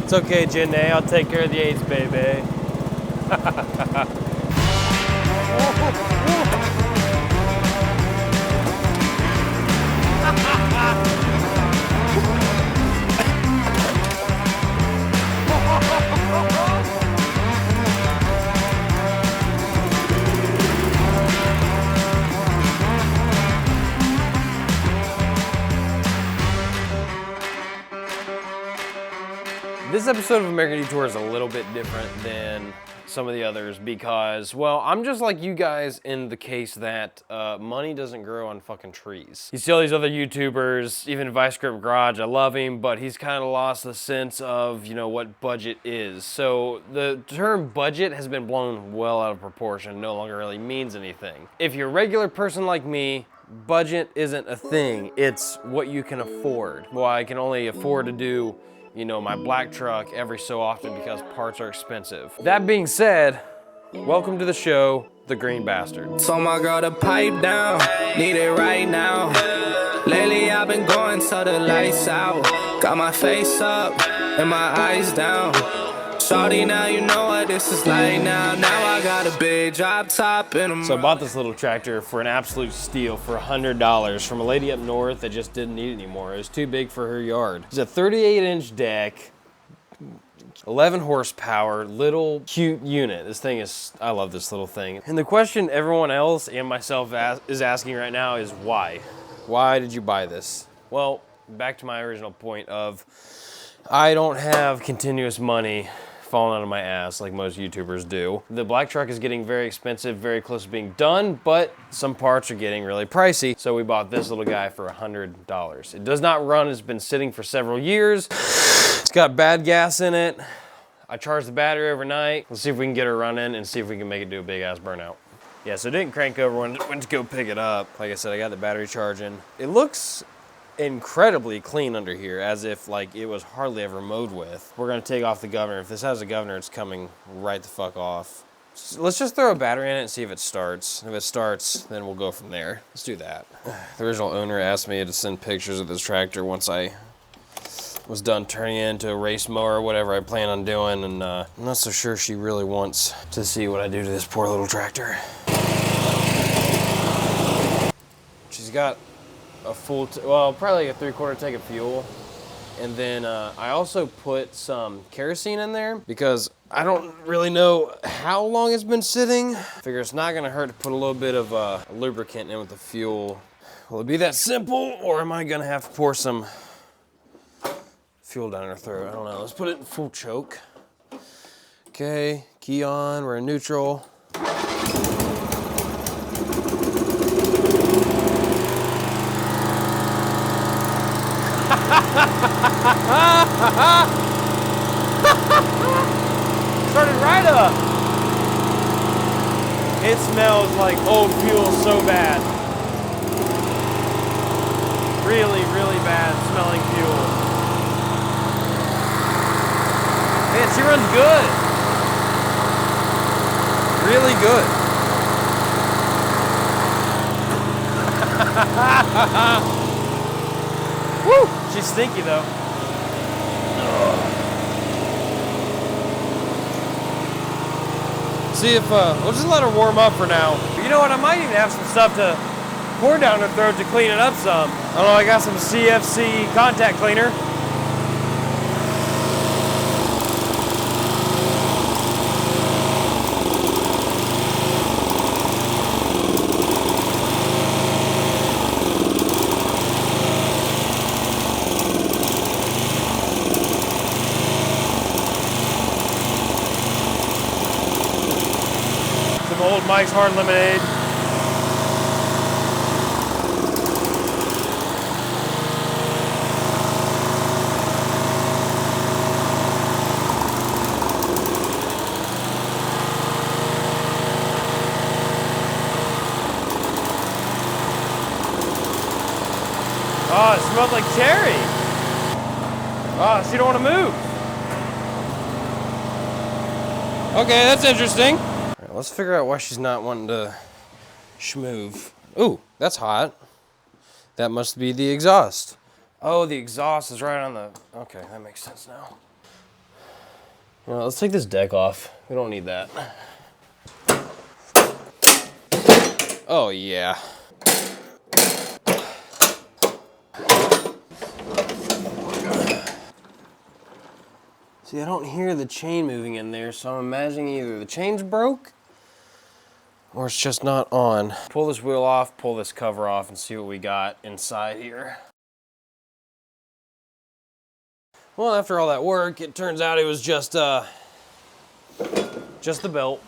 It's okay, Janae. I'll take care of the AIDS, baby. This episode of American Detour is a little bit different than some of the others because, well, I'm just like you guys in the case that money doesn't grow on fucking trees. You see all these other YouTubers, even Vice Grip Garage, I love him, but he's kind of lost the sense of, you know, what budget is. So the term budget has been blown well out of proportion, no longer really means anything. If you're a regular person like me, budget isn't a thing, it's what you can afford. Well, I can only afford to do, you know, my black truck every so often because parts are expensive. That being said, welcome to the show, The Green Bastard. So my girl to pipe down, need it right now. Lately I've been going till the lights out. Got my face up and my eyes down. Shawty, now you know what this is like now. Now I got a big drop top in So I bought this little tractor for an absolute steal for $100 from a lady up north that just didn't need it anymore. It was too big for her yard. It's a 38-inch deck, 11 horsepower, little cute unit. This thing is, I love this little thing. And the question everyone else and myself is asking right now is why? Why did you buy this? Well, back to my original point of I don't have continuous money falling out of my ass like most YouTubers do. The black truck is getting very expensive, very close to being done, but some parts are getting really pricey. So we bought this little guy for $100. It does not run, it's been sitting for several years. It's got bad gas in it. I charged the battery overnight. Let's see if we can get her running and see if we can make it do a big ass burnout. Yeah, so it didn't crank over when I went to go pick it up. Like I said, I got the battery charging. It looks incredibly clean under here, as if like it was hardly ever mowed with. We're gonna take off the governor. If this has a governor, it's coming right the fuck off. So let's just throw a battery in it and see if it starts. If it starts, then we'll go from there. Let's do that. The original owner asked me to send pictures of this tractor once I was done turning it into a race mower or whatever I plan on doing, and I'm not so sure she really wants to see what I do to this poor little tractor. She's got a full, well, probably like a 3/4 tank of fuel. And then I also put some kerosene in there because I don't really know how long it's been sitting. Figure it's not gonna hurt to put a little bit of lubricant in with the fuel. Will it be that simple, or am I gonna have to pour some fuel down her throat? I don't know. Let's put it in full choke. Okay, key on, we're in neutral. Started right up. It smells like old fuel so bad. Really, really bad smelling fuel. Man, she runs good. Really good. Woo! She's stinky though. See if, we'll just let her warm up for now. You know what, I might even have some stuff to pour down her throat to clean it up some. I don't know, I got some CFC contact cleaner. Old Mike's Hard Lemonade. Oh, it smells like cherry. Oh, she don't want to move. Okay, that's interesting. Let's figure out why she's not wanting to schmoove. Ooh, that's hot. That must be the exhaust. Oh, the exhaust is right on the, okay, that makes sense now. Well, let's take this deck off. We don't need that. Oh yeah. See, I don't hear the chain moving in there, so I'm imagining either the chain's broke or it's just not on. Pull this wheel off, pull this cover off, and see what we got inside here. Well, after all that work, it turns out it was just the belt.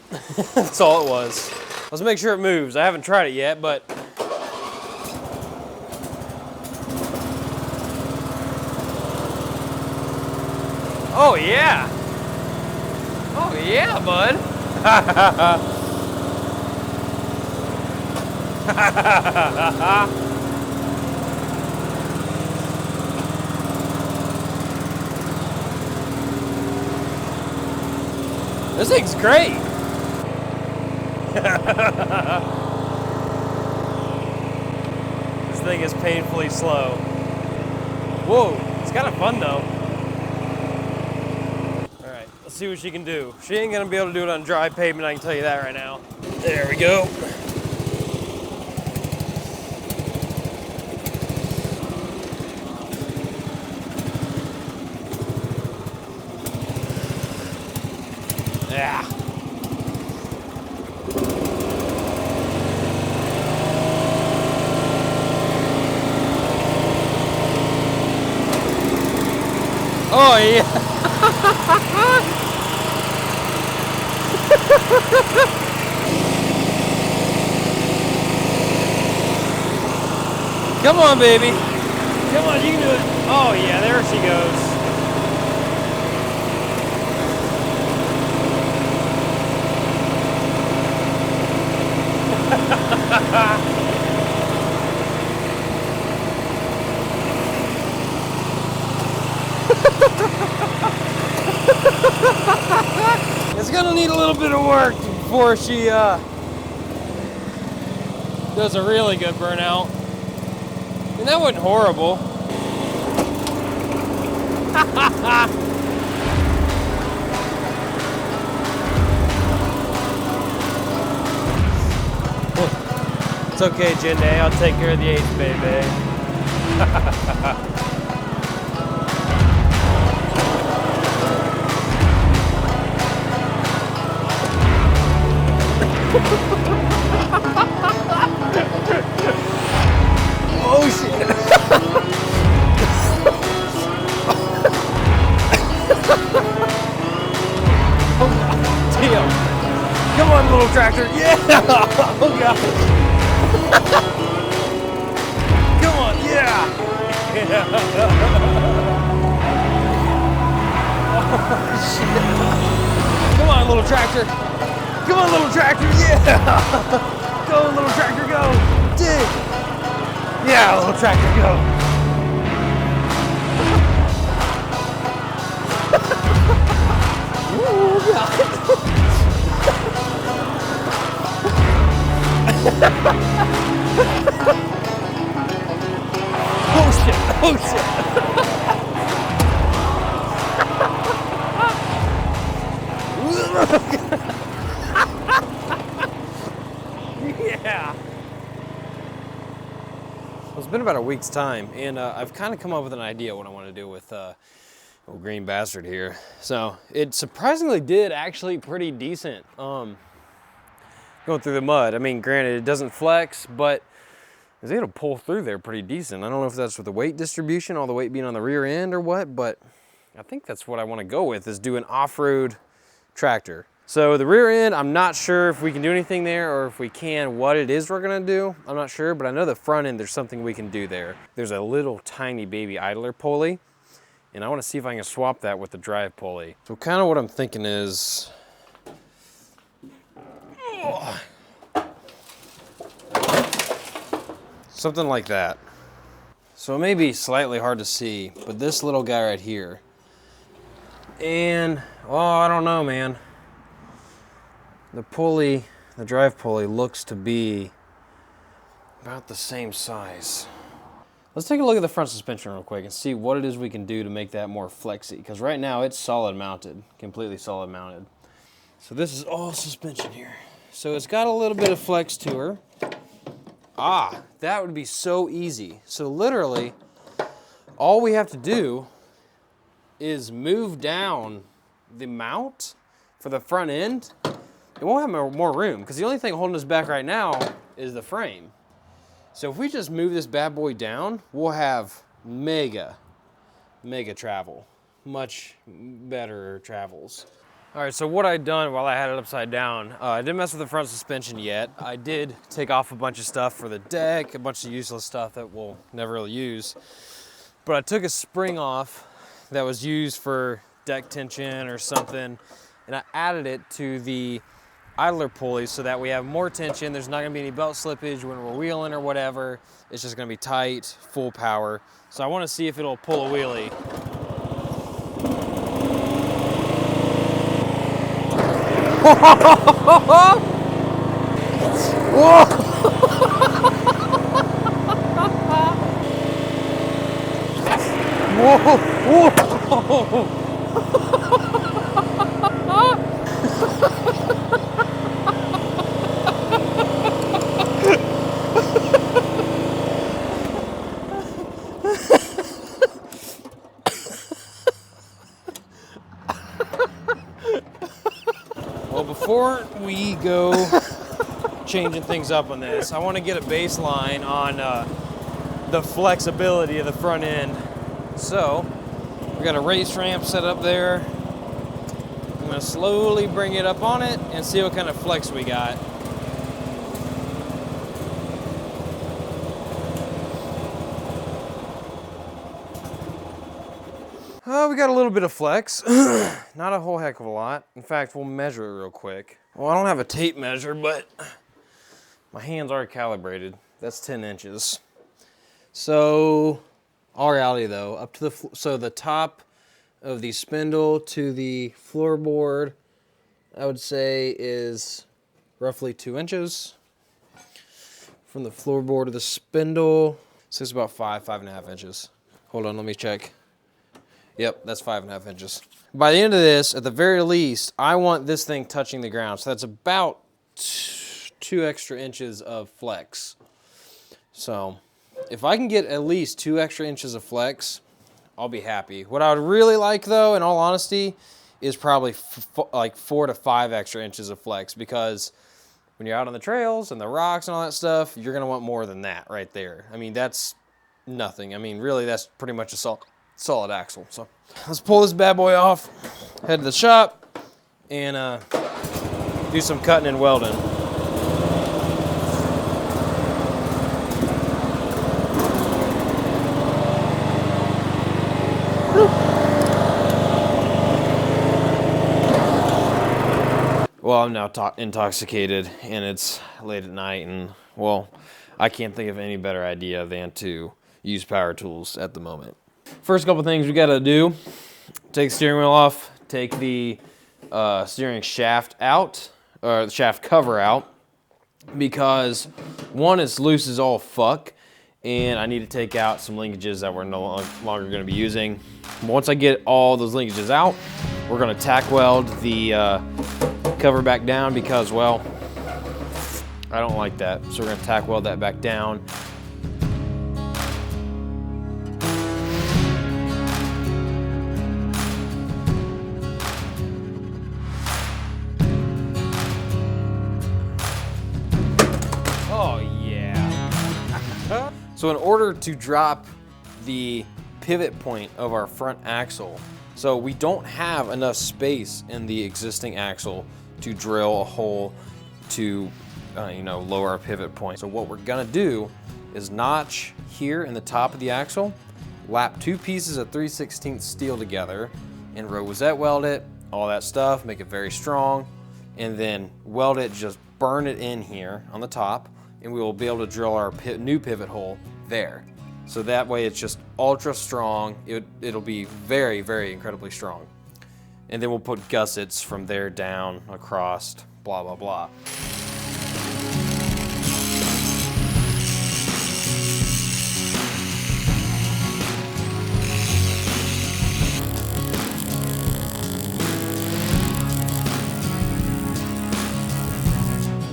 That's all it was. Let's make sure it moves. I haven't tried it yet, but oh yeah. Oh yeah, bud. This thing's great. This thing is painfully slow. Whoa, it's kind of fun though. All right, let's see what she can do. She ain't gonna be able to do it on dry pavement, I can tell you that right now. There we go. Yeah. Oh yeah. Come on, baby. Come on, you can do it. Oh yeah, there she goes. It's gonna need a little bit of work before she does a really good burnout. And that wasn't horrible. It's okay, Janae. I'll take care of the 8th, baby. Oh shit! Oh god! Damn! Come on, little tractor! Yeah! Oh god! Come on! Yeah! Oh shit! Come on, little tractor! Come on, little tractor! Yeah! Go, little tractor, go! Dig! Yeah, little tractor, go! Ooh, God. Oh shit! Oh shit! Yeah. Well, it's been about a week's time, and I've kind of come up with an idea what I want to do with old green bastard here. So it surprisingly did actually pretty decent. Going through the mud. I mean, granted, it doesn't flex, but I was able to pull through there pretty decent. I don't know if that's with the weight distribution, all the weight being on the rear end or what, but I think that's what I want to go with, is do an off-road tractor. So the rear end, I'm not sure if we can do anything there, or if we can, what it is we're gonna do. I'm not sure, but I know the front end, there's something we can do there. There's a little tiny baby idler pulley, and I wanna see if I can swap that with the drive pulley. So kind of what I'm thinking is, something like that. So it may be slightly hard to see, but this little guy right here, and, well, I don't know, man. The pulley, the drive pulley, looks to be about the same size. Let's take a look at the front suspension real quick and see what it is we can do to make that more flexy. Because right now it's solid mounted, completely solid mounted. So this is all suspension here. So it's got a little bit of flex to her. Ah, that would be so easy. So literally, all we have to do is move down the mount for the front end. It won't have more room because the only thing holding us back right now is the frame. So if we just move this bad boy down, we'll have mega travel. Much better travels. All right, so what I'd done while I had it upside down, I didn't mess with the front suspension yet. I did take off a bunch of stuff for the deck, a bunch of useless stuff that we'll never really use. But I took a spring off that was used for deck tension or something, and I added it to the idler pulley so that we have more tension. There's not gonna be any belt slippage when we're wheeling or whatever. It's just gonna be tight, full power. So I wanna see if it'll pull a wheelie. Whoa! Whoa! Whoa! Well, before we go changing things up on this, I want to get a baseline on the flexibility of the front end. So, we got a race ramp set up there. I'm going to slowly bring it up on it and see what kind of flex we got. We got a little bit of flex, not a whole heck of a lot. In fact, we'll measure it real quick. Well, I don't have a tape measure, but my hands are calibrated. That's 10 inches. So, all reality though, up to the top of the spindle to the floorboard, I would say is roughly 2 inches. From the floorboard to the spindle, so it's about 5.5 inches. Hold on, let me check. Yep, that's 5.5 inches. By the end of this, at the very least, I want this thing touching the ground. So that's about 2 extra inches of flex. So if I can get at least 2 extra inches of flex, I'll be happy. What I would really like though, in all honesty, is probably like 4 to 5 extra inches of flex, because when you're out on the trails and the rocks and all that stuff, you're gonna want more than that right there. I mean, that's nothing. I mean, really, that's pretty much a solid axle. So let's pull this bad boy off, head to the shop, and do some cutting and welding. Well, I'm now intoxicated, and it's late at night, and well, I can't think of any better idea than to use power tools at the moment. First couple things we gotta do: take the steering wheel off, take the steering shaft out, or the shaft cover out, because one, it's loose as all fuck, and I need to take out some linkages that we're no longer gonna be using. Once I get all those linkages out, we're gonna tack weld the cover back down, because, well, I don't like that. So we're gonna tack weld that back down. Oh yeah. So in order to drop the pivot point of our front axle, so we don't have enough space in the existing axle to drill a hole to lower our pivot point. So what we're gonna do is notch here in the top of the axle, lap 2 pieces of 3/16 steel together, and rosette weld it, all that stuff, make it very strong, and then weld it, just burn it in here on the top, and we will be able to drill our new pivot hole there. So that way it's just ultra strong. It'll be very, very incredibly strong. And then we'll put gussets from there down, across, blah, blah, blah.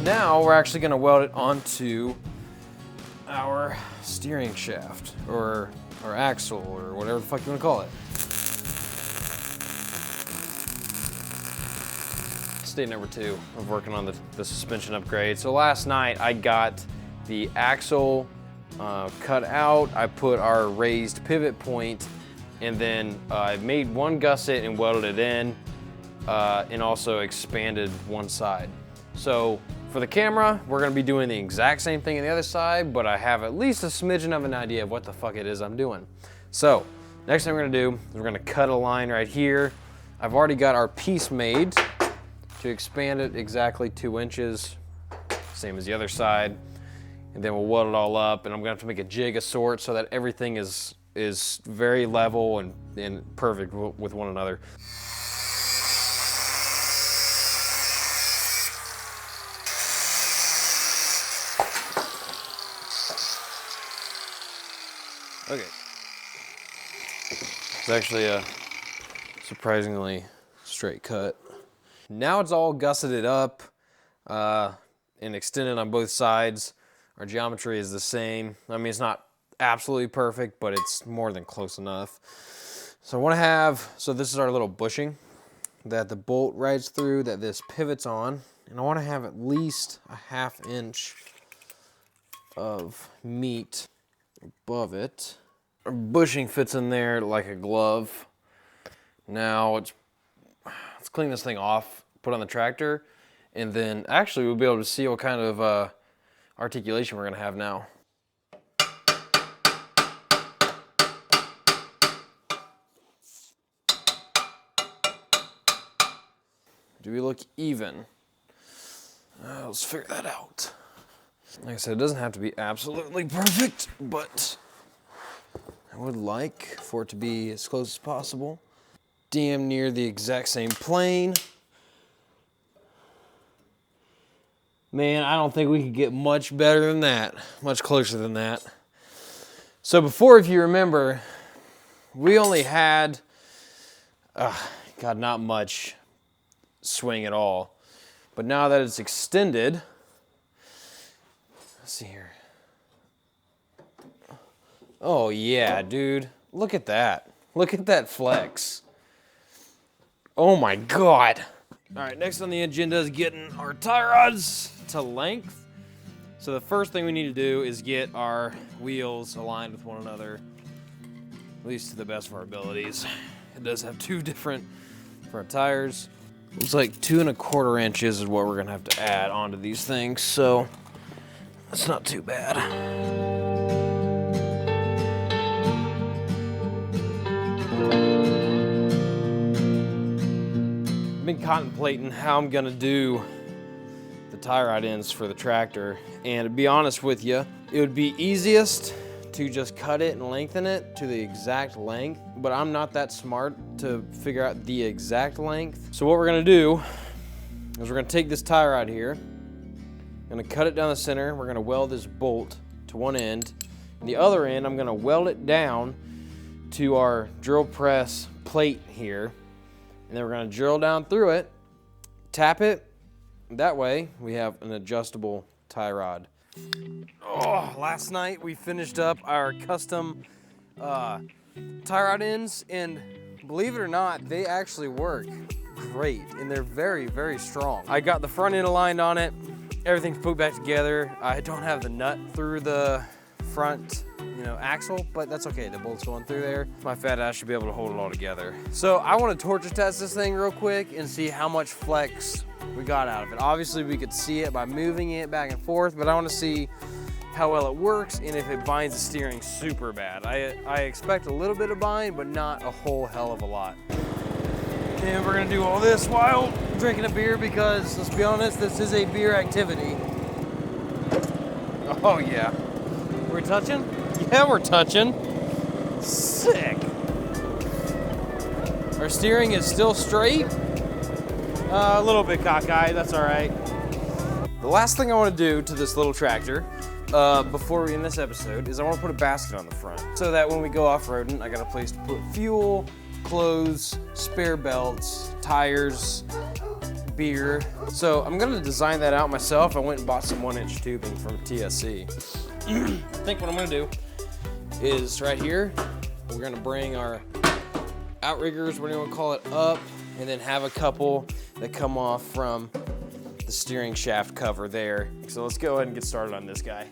Now we're actually gonna weld it onto our steering shaft, or axle, or whatever the fuck you wanna call it. Stage number 2 of working on the suspension upgrade. So last night I got the axle cut out, I put our raised pivot point, and then I made one gusset and welded it in, and also expanded one side. So for the camera, we're gonna be doing the exact same thing on the other side, but I have at least a smidgen of an idea of what the fuck it is I'm doing. So next thing we're gonna do is we're gonna cut a line right here. I've already got our piece made to expand it exactly 2 inches, same as the other side. And then we'll weld it all up, and I'm gonna have to make a jig of sorts so that everything is very level and perfect with one another. Okay. It's actually a surprisingly straight cut. Now it's all gusseted up and extended on both sides. Our geometry is the same. I mean, it's not absolutely perfect, but it's more than close enough. So I want to have, so this is our little bushing that the bolt rides through, that this pivots on, and I want to have at least a 1/2 inch of meat above it. Our bushing fits in there like a glove. Now let's clean this thing off, put it on the tractor, and then actually we'll be able to see what kind of articulation we're gonna have now. Do we look even? Let's figure that out. Like I said, it doesn't have to be absolutely perfect, but I would like for it to be as close as possible. Damn near the exact same plane. Man, I don't think we could get much better than that, much closer than that. So before, if you remember, we only had, God, not much swing at all. But now that it's extended, let's see here. Oh yeah, dude, look at that. Look at that flex. Oh my God. All right, next on the agenda is getting our tie rods to length. So the first thing we need to do is get our wheels aligned with one another, at least to the best of our abilities. It does have 2 different front tires. Looks like 2 1/4 inches is what we're gonna have to add onto these things, so that's not too bad. I've been contemplating how I'm gonna do the tie rod ends for the tractor, and to be honest with you, it would be easiest to just cut it and lengthen it to the exact length, but I'm not that smart to figure out the exact length. So what we're gonna do is we're gonna take this tie rod here, I'm gonna cut it down the center, we're gonna weld this bolt to one end, and the other end I'm gonna weld it down to our drill press plate here, and then we're gonna drill down through it, tap it, that way we have an adjustable tie rod. Oh, last night we finished up our custom tie rod ends, and believe it or not, they actually work great, and they're very, very strong. I got the front end aligned on it, everything's put back together. I don't have the nut through the front, axle, but that's okay. The bolt's going through there. My fat ass should be able to hold it all together. So I want to torture test this thing real quick and see how much flex we got out of it. Obviously we could see it by moving it back and forth, but I want to see how well it works and if it binds the steering super bad. I expect a little bit of bind, but not a whole hell of a lot. And we're gonna do all this while drinking a beer because, let's be honest, this is a beer activity. Oh yeah. We're touching? Yeah, we're touching. Sick. Our steering is still straight. A little bit cockeyed, that's all right. The last thing I want to do to this little tractor before we end this episode is I want to put a basket on the front so that when we go off-roading, I got a place to put fuel, clothes, spare belts, tires, beer. So I'm gonna design that out myself. I went and bought some 1-inch tubing from TSC. I think what I'm gonna do is right here, we're gonna bring our outriggers, whatever you wanna call it, up, and then have a couple that come off from the steering shaft cover there. So let's go ahead and get started on this guy.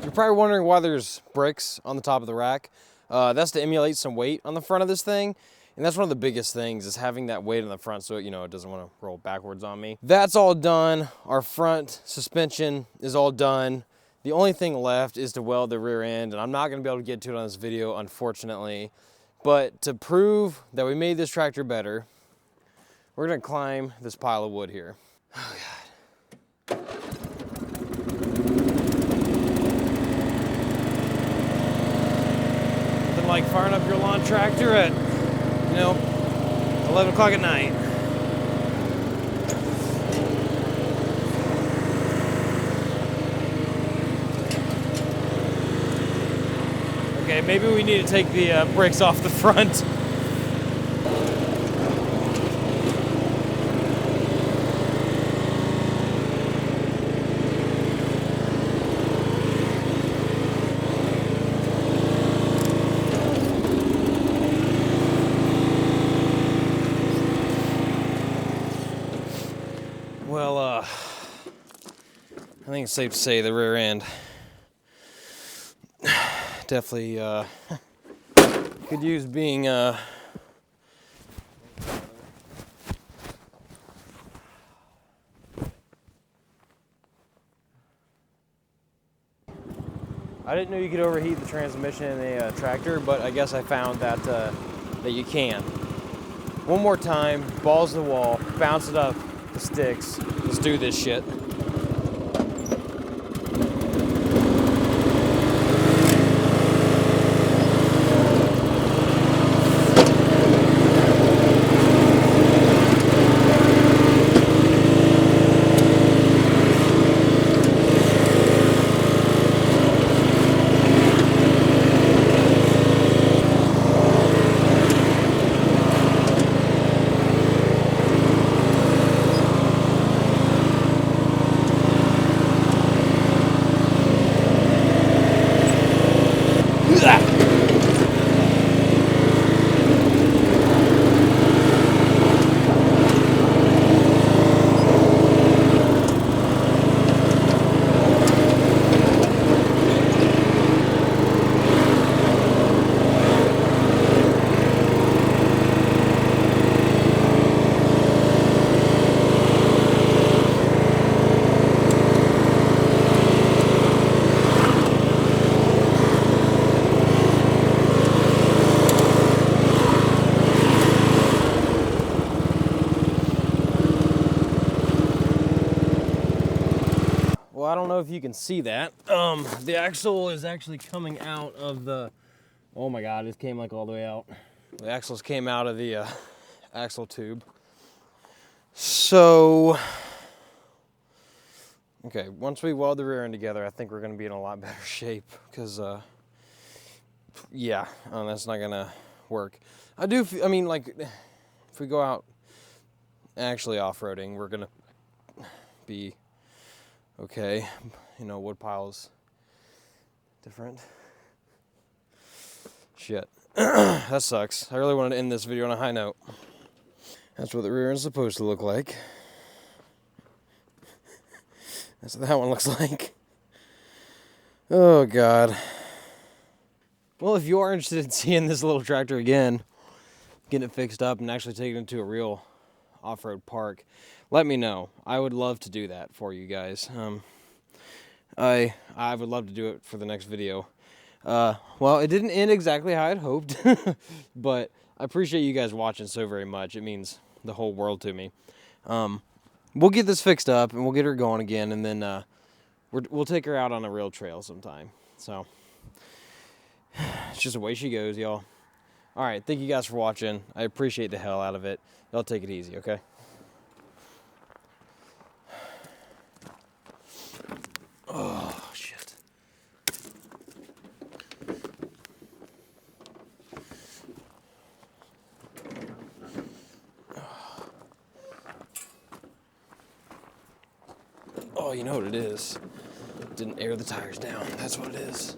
You're probably wondering why there's bricks on the top of the rack. That's to emulate some weight on the front of this thing. And that's one of the biggest things, is having that weight on the front so it doesn't want to roll backwards on me. That's all done. Our front suspension is all done. The only thing left is to weld the rear end, and I'm not going to be able to get to it on this video, unfortunately. But to prove that we made this tractor better, we're going to climb this pile of wood here. Oh, God. Like firing up your lawn tractor at, 11 o'clock at night. Okay, maybe we need to take the brakes off the front. Well, I think it's safe to say the rear end definitely could use being I didn't know you could overheat the transmission in a tractor, but I guess I found that that you can. One more time, balls to the wall, bounce it up the sticks. Let's do this shit. I don't know if you can see that. The axle is actually coming out of the, oh my God, it came like all the way out. The axles came out of the axle tube. So, okay, once we weld the rear end together, I think we're gonna be in a lot better shape because, yeah, that's not gonna work. I mean, like, if we go out actually off-roading, we're gonna be okay. Wood piles different. Shit. That sucks. I really wanted to end this video on a high note. That's what the rear end is supposed to look like. That's what that one looks like. Oh, God. Well, if you are interested in seeing this little tractor again, getting it fixed up and actually taking it to a real off-road park, let me know. I would love to do that for you guys. I I would love to do it for the next video. Well, it didn't end exactly how I'd hoped, but I appreciate you guys watching so very much. It means the whole world to me. We'll get this fixed up and we'll get her going again, and then we'll take her out on a real trail sometime. So it's just the way she goes, y'all. All right, thank you guys for watching. I appreciate the hell out of it. Y'all take it easy, okay? Oh, shit. Oh, you know what it is. Didn't air the tires down. That's what it is.